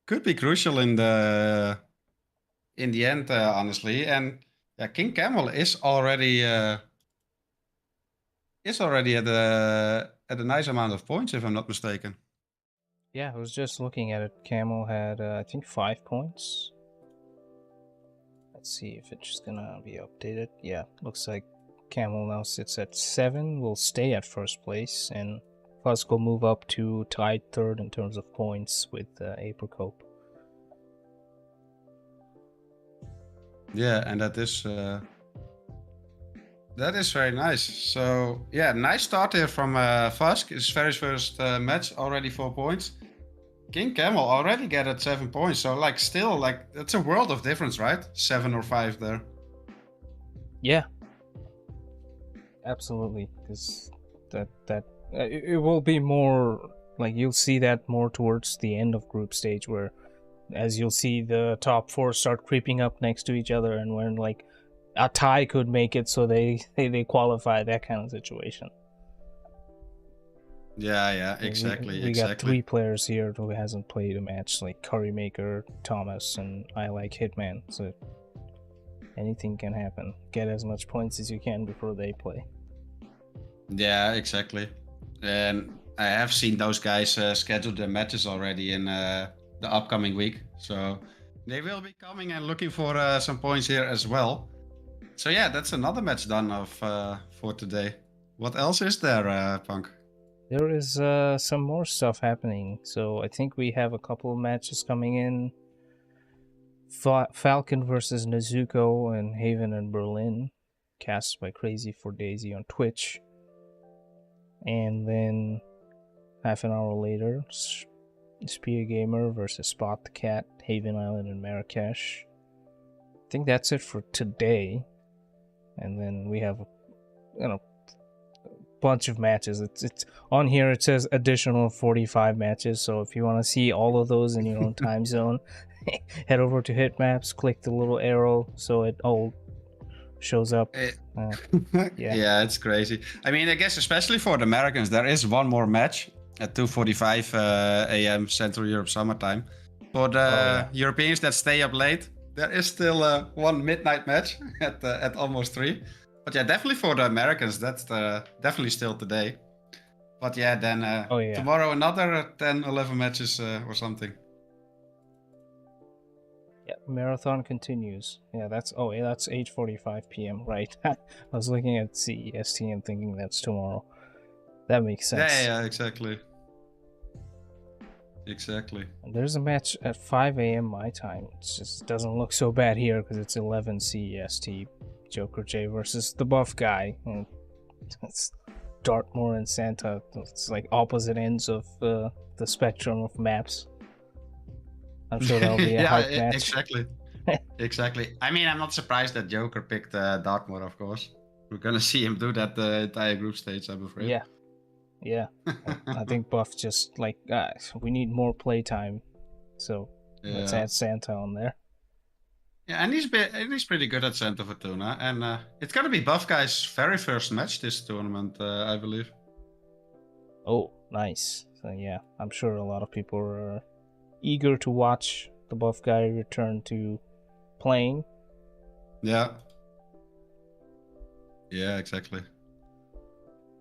could be crucial in the end, honestly. And yeah, Kingcamel is already at a nice amount of points, if I'm not mistaken. Yeah, I was just looking at it. Camel had, I think, 5 points. Let's see if it's gonna be updated. Yeah, looks like Camel now sits at 7, will stay at first place, and Fuzk will move up to tied third in terms of points with Apricot. Yeah, and that is very nice. So yeah, nice start here from Fuzk. His very first match, already 4 points. Kingcamel already gathered 7 points. So like, still, like, that's a world of difference, right? 7 or 5 there. Yeah, absolutely. Because it will be more like you'll see that more towards the end of group stage, where as you'll see the top 4 start creeping up next to each other, and when like a tie could make it so they qualify, that kind of situation. Yeah, exactly. We got 3 players here who hasn't played a match, like Currymaker, Thomas, and I like Hitman. So anything can happen. Get as much points as you can before they play. Yeah, exactly. And I have seen those guys schedule their matches already in the upcoming week. So they will be coming and looking for some points here as well. So yeah, that's another match done for today. What else is there, Punk? There is some more stuff happening. So I think we have a couple of matches coming in. Falcon versus Nezuko and Haven and Berlin, cast by Crazy for Daisy on Twitch. And then half an hour later, Spear Gamer versus Spot the Cat, Haven Island and Marrakesh. I think that's it for today. And then we have a bunch of matches. It's on here. It says additional 45 matches. So if you want to see all of those in your own time zone, head over to Hitmaps, click the little arrow so it all shows up. Yeah, it's crazy. I mean, I guess especially for the Americans, there is one more match at 2:45 a.m. Central Europe summertime. For the Europeans that stay up late, there is still one midnight match at almost 3. But yeah, definitely for the Americans, that's definitely still today. But yeah, then tomorrow another 10, 11 matches or something. Yeah, marathon continues. Yeah, that's 8:45 p.m. Right. I was looking at CEST and thinking that's tomorrow. That makes sense. Yeah, exactly. Exactly. There's a match at 5 a.m. my time. It just doesn't look so bad here because it's 11 CEST. Joker J versus the buff guy. And it's Dartmoor and Santa. It's like opposite ends of the spectrum of maps. I'm sure that'll be a hype match. Exactly. Exactly. I mean, I'm not surprised that Joker picked Dartmoor, of course. We're gonna see him do that the entire group stage, I'm afraid. Yeah. I think Buff just like, we need more playtime. So let's add Santa on there. Yeah, and he's pretty good at Santa Fortuna. And it's gonna be Buff Guy's very first match this tournament, I believe. Oh, nice. So yeah, I'm sure a lot of people are eager to watch the buff guy return to playing. Yeah, exactly.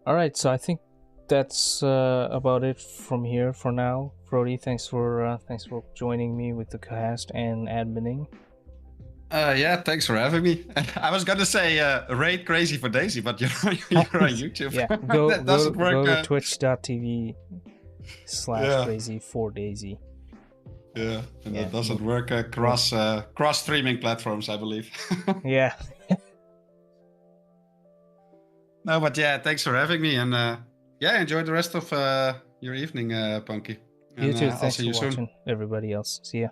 All right, so I think that's about it from here for now. Brody, thanks for joining me with the cast and adminning. Yeah, thanks for having me. I was gonna say raid Crazy for Daisy, but you're on YouTube. Yeah, go to twitch.tv/Crazy for Daisy. Yeah, and that doesn't work across streaming platforms, I believe. Yeah. No, but yeah, thanks for having me, and enjoy the rest of your evening, Punky. You too. Thanks for watching, everybody else. See ya.